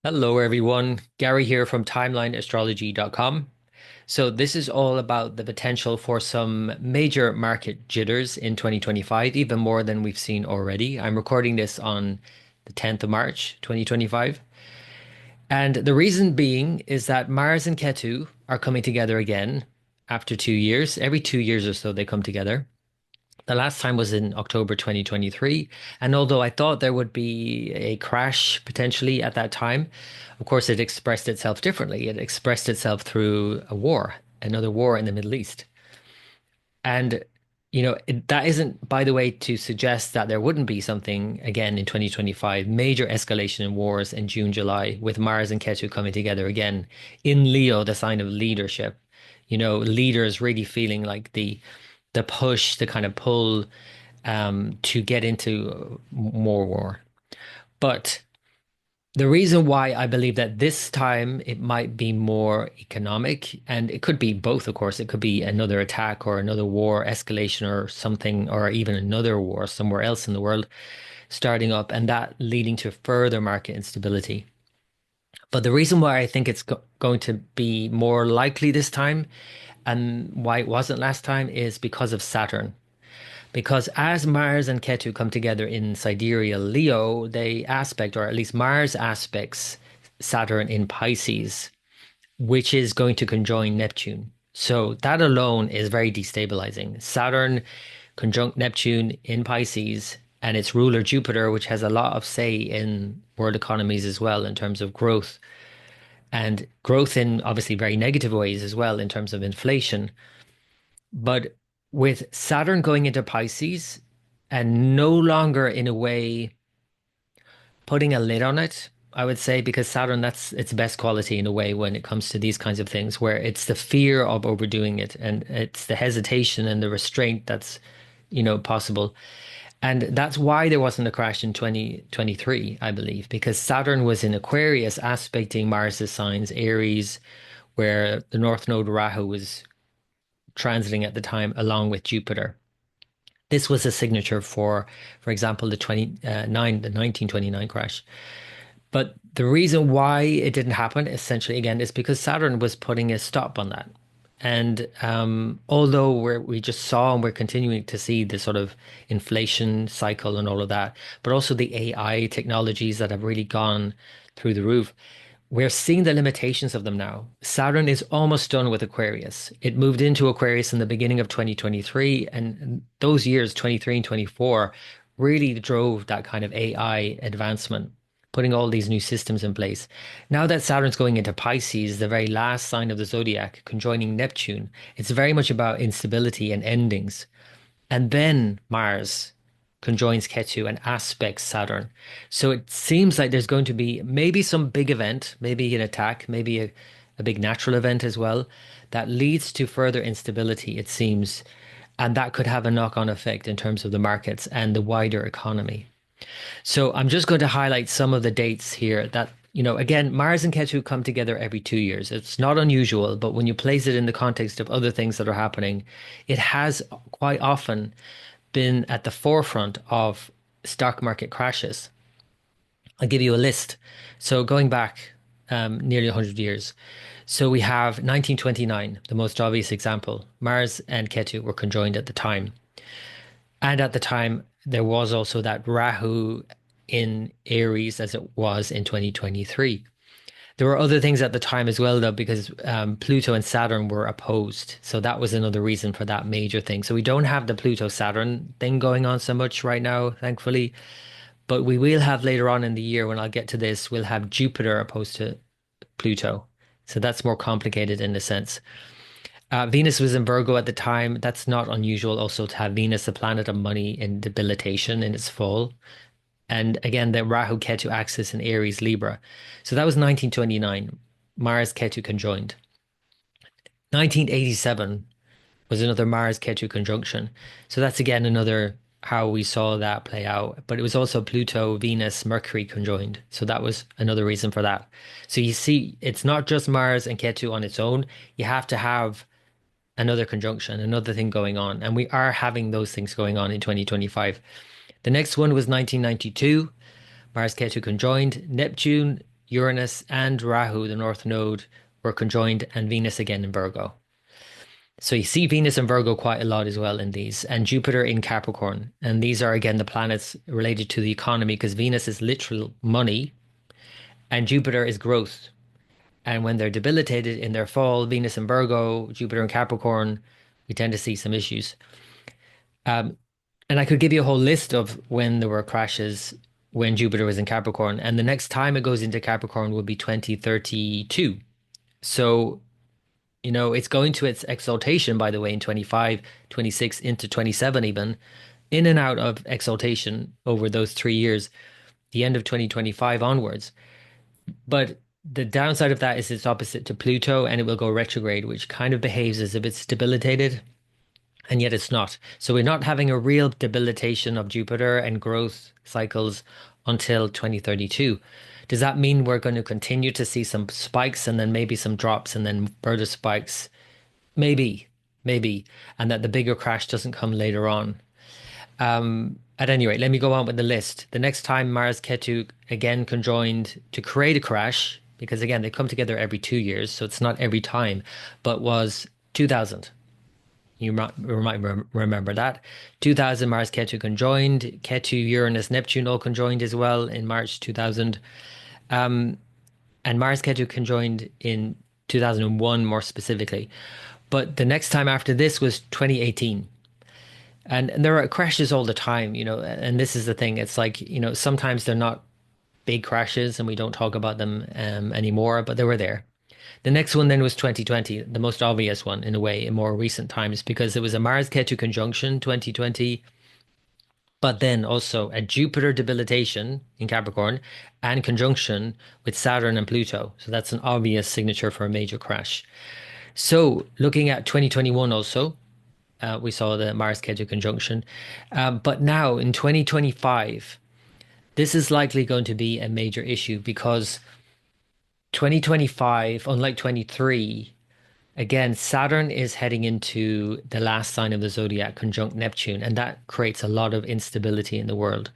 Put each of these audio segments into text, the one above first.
Hello, everyone. Gary here from TimelineAstrology.com. So, this is all about the potential for some major market jitters in 2025, even more than we've seen already. I'm recording this on the 10th of March, 2025. And the reason being is that Mars and Ketu are coming together again after 2 years. Every 2 years or so, they come together. The last time was in October 2023. And although I thought there would be a crash potentially at that time, of course, it expressed itself differently. It expressed itself through a war, another war in the Middle East. And, that isn't, by the way, to suggest that there wouldn't be something again in 2025, major escalation in wars in June, July, with Mars and Ketu coming together again in Leo, the sign of leadership. Leaders really feeling like the push, the kind of pull to get into more war. But the reason why I believe that this time it might be more economic, and it could be both, of course, it could be another attack or another war escalation or something, or even another war somewhere else in the world starting up, and that leading to further market instability. But the reason why I think it's going to be more likely this time and why it wasn't last time is because of Saturn. Because as Mars and Ketu come together in Sidereal Leo, they aspect, or at least Mars aspects Saturn in Pisces, which is going to conjoin Neptune. So that alone is very destabilizing. Saturn conjunct Neptune in Pisces and its ruler Jupiter, which has a lot of say in world economies as well in terms of growth and growth in obviously very negative ways as well in terms of inflation. But with Saturn going into Pisces and no longer in a way putting a lid on it, I would say, because Saturn, that's its best quality in a way when it comes to these kinds of things, where it's the fear of overdoing it and it's the hesitation and the restraint that's, possible. And that's why there wasn't a crash in 2023, I believe, because Saturn was in Aquarius aspecting Mars's signs, Aries, where the North Node Rahu was transiting at the time along with Jupiter. This was a signature for example, the 1929 crash. But the reason why it didn't happen, essentially, again, is because Saturn was putting a stop on that. And although we just saw and we're continuing to see the sort of inflation cycle and all of that, but also the AI technologies that have really gone through the roof, we're seeing the limitations of them now. Saturn is almost done with Aquarius. It moved into Aquarius in the beginning of 2023, and those years, 23 and 24, really drove that kind of AI advancement, putting all these new systems in place. Now that Saturn's going into Pisces, the very last sign of the zodiac, conjoining Neptune, it's very much about instability and endings. And then Mars conjoins Ketu and aspects Saturn. So it seems like there's going to be maybe some big event, maybe an attack, maybe a big natural event as well, that leads to further instability, it seems. And that could have a knock-on effect in terms of the markets and the wider economy. So I'm just going to highlight some of the dates here that, again, Mars and Ketu come together every 2 years. It's not unusual, but when you place it in the context of other things that are happening, it has quite often been at the forefront of stock market crashes. I'll give you a list. So going back nearly 100 years. So we have 1929, the most obvious example. Mars and Ketu were conjoined at the time. And at the time, there was also that Rahu in Aries as it was in 2023. There were other things at the time as well, though, because Pluto and Saturn were opposed. So that was another reason for that major thing. So we don't have the Pluto-Saturn thing going on so much right now, thankfully. But we will have later on in the year, when I'll get to this, we'll have Jupiter opposed to Pluto. So that's more complicated in a sense. Venus was in Virgo at the time. That's not unusual also to have Venus, the planet of money, in debilitation in its fall. And again, the Rahu Ketu axis in Aries Libra. So that was 1929. Mars Ketu conjoined. 1987 was another Mars Ketu conjunction. So that's again another how we saw that play out. But it was also Pluto, Venus, Mercury conjoined. So that was another reason for that. So you see, it's not just Mars and Ketu on its own. You have to have another conjunction, another thing going on. And we are having those things going on in 2025. The next one was 1992. Mars Ketu conjoined. Neptune Uranus and Rahu, the North Node, were conjoined, and Venus again in Virgo. So you see Venus and Virgo quite a lot as well in these, and Jupiter in Capricorn. And these are again the planets related to the economy because Venus is literal money and Jupiter is growth. And when they're debilitated in their fall, Venus and Virgo, Jupiter and Capricorn, we tend to see some issues. Um, and I could give you a whole list of when there were crashes when Jupiter was in Capricorn. And the next time it goes into Capricorn will be 2032. So, it's going to its exaltation, by the way, in 25, 26 into 27 even, in and out of exaltation over those 3 years, the end of 2025 onwards. But the downside of that is it's opposite to Pluto and it will go retrograde, which kind of behaves as if it's debilitated, and yet it's not. So we're not having a real debilitation of Jupiter and growth cycles until 2032. Does that mean we're going to continue to see some spikes and then maybe some drops and then further spikes? Maybe, maybe. And that the bigger crash doesn't come later on. At any rate, let me go on with the list. The next time Mars-Ketu again conjoined to create a crash, because again, they come together every 2 years, so it's not every time, but was 2000. You might remember that. 2000 Mars-Ketu conjoined, Ketu, Uranus, Neptune all conjoined as well in March 2000. And Mars-Ketu conjoined in 2001 more specifically. But the next time after this was 2018. And there are crashes all the time, and this is the thing. It's like, sometimes they're not big crashes and we don't talk about them anymore, but they were there. The next one then was 2020, the most obvious one in a way in more recent times, because it was a Mars-Ketu conjunction 2020, but then also a Jupiter debilitation in Capricorn and conjunction with Saturn and Pluto. So that's an obvious signature for a major crash. So looking at 2021 also, we saw the Mars-Ketu conjunction. But now in 2025, this is likely going to be a major issue because 2025, unlike 23, again, Saturn is heading into the last sign of the zodiac, conjunct Neptune, and that creates a lot of instability in the world.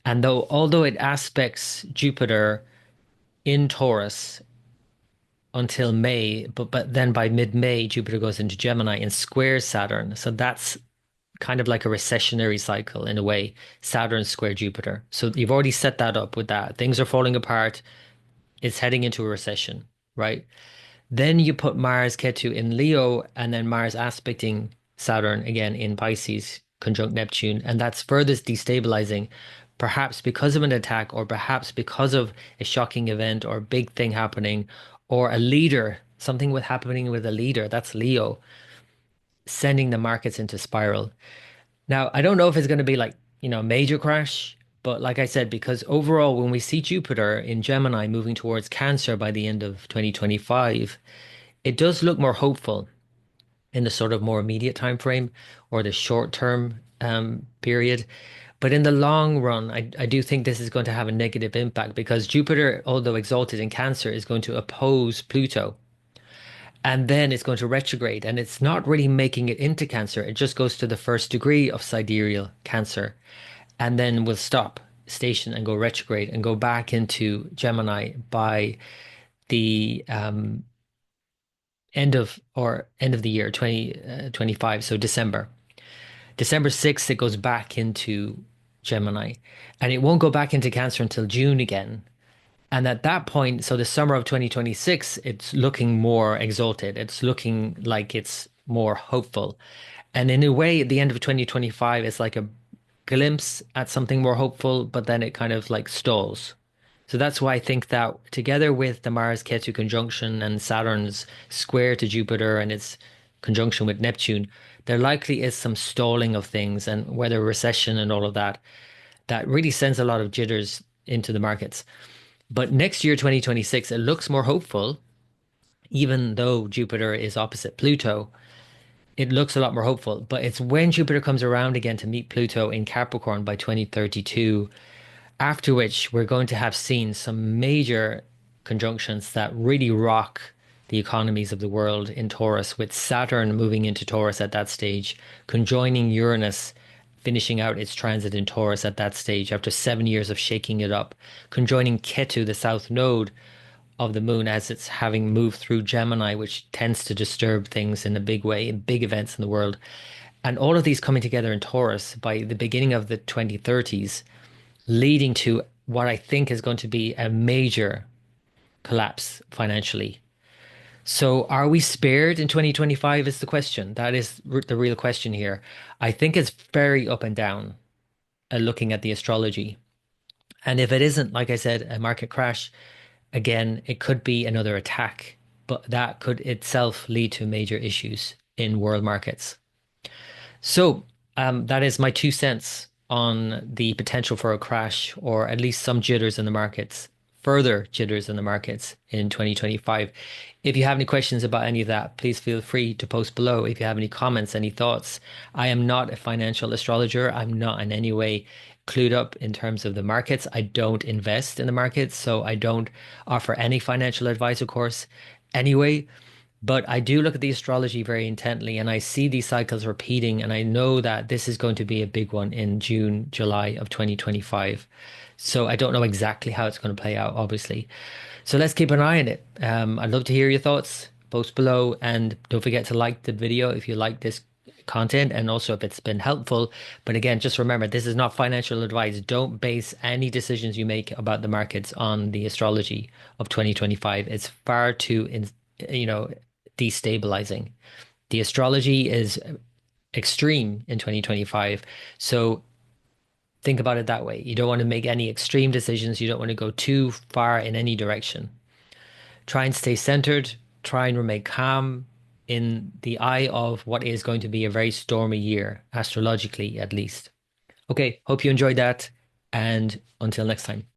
And although it aspects Jupiter in Taurus until May, but then by mid-May, Jupiter goes into Gemini and squares Saturn. So that's kind of like a recessionary cycle in a way, Saturn square Jupiter. So you've already set that up with that. Things are falling apart. It's heading into a recession, right? Then you put Mars Ketu in Leo and then Mars aspecting Saturn again in Pisces, conjunct Neptune. And that's further destabilizing, perhaps because of an attack or perhaps because of a shocking event or a big thing happening or a leader, something with happening with a leader. That's Leo, sending the markets into spiral. Now, I don't know if it's going to be like, a major crash, but like I said, because overall, when we see Jupiter in Gemini moving towards Cancer by the end of 2025, it does look more hopeful in the sort of more immediate time frame or the short term period. But in the long run, I do think this is going to have a negative impact because Jupiter, although exalted in Cancer, is going to oppose Pluto. And then it's going to retrograde, and it's not really making it into Cancer. It just goes to the first degree of sidereal Cancer, and then will stop, station, and go retrograde and go back into Gemini by the end of the year 2025, so December 6th, it goes back into Gemini, and it won't go back into Cancer until June again. And at that point, so the summer of 2026, it's looking more exalted. It's looking like it's more hopeful. And in a way, at the end of 2025, it's like a glimpse at something more hopeful, but then it kind of like stalls. So that's why I think that together with the Mars-Ketu conjunction and Saturn's square to Jupiter and its conjunction with Neptune, there likely is some stalling of things and whether recession and all of that, that really sends a lot of jitters into the markets. But next year, 2026, it looks more hopeful, even though Jupiter is opposite Pluto. It looks a lot more hopeful. But it's when Jupiter comes around again to meet Pluto in Capricorn by 2032, after which we're going to have seen some major conjunctions that really rock the economies of the world in Taurus, with Saturn moving into Taurus at that stage, conjoining Uranus finishing out its transit in Taurus at that stage after 7 years of shaking it up, conjoining Ketu, the south node of the moon, as it's having moved through Gemini, which tends to disturb things in a big way, in big events in the world. And all of these coming together in Taurus by the beginning of the 2030s, leading to what I think is going to be a major collapse financially. So, are we spared in 2025 is the question. That is the real question here. I think it's very up and down, looking at the astrology. And if it isn't, like I said, a market crash, again, it could be another attack, but that could itself lead to major issues in world markets. So, that is my 2 cents on the potential for a crash or at least some jitters in the markets, further jitters in the markets in 2025. If you have any questions about any of that, please feel free to post below. If you have any comments, any thoughts, I am not a financial astrologer. I'm not in any way clued up in terms of the markets. I don't invest in the markets, so I don't offer any financial advice, of course. Anyway, but I do look at the astrology very intently and I see these cycles repeating, and I know that this is going to be a big one in June, July of 2025. So I don't know exactly how it's going to play out, obviously. So let's keep an eye on it. I'd love to hear your thoughts. Post below and don't forget to like the video if you like this content and also if it's been helpful. But again, just remember, this is not financial advice. Don't base any decisions you make about the markets on the astrology of 2025. It's far too, you know, destabilizing. The astrology is extreme in 2025. So think about it that way. You don't want to make any extreme decisions. You don't want to go too far in any direction. Try and stay centered. Try and remain calm in the eye of what is going to be a very stormy year, astrologically at least. Okay, hope you enjoyed that. And until next time.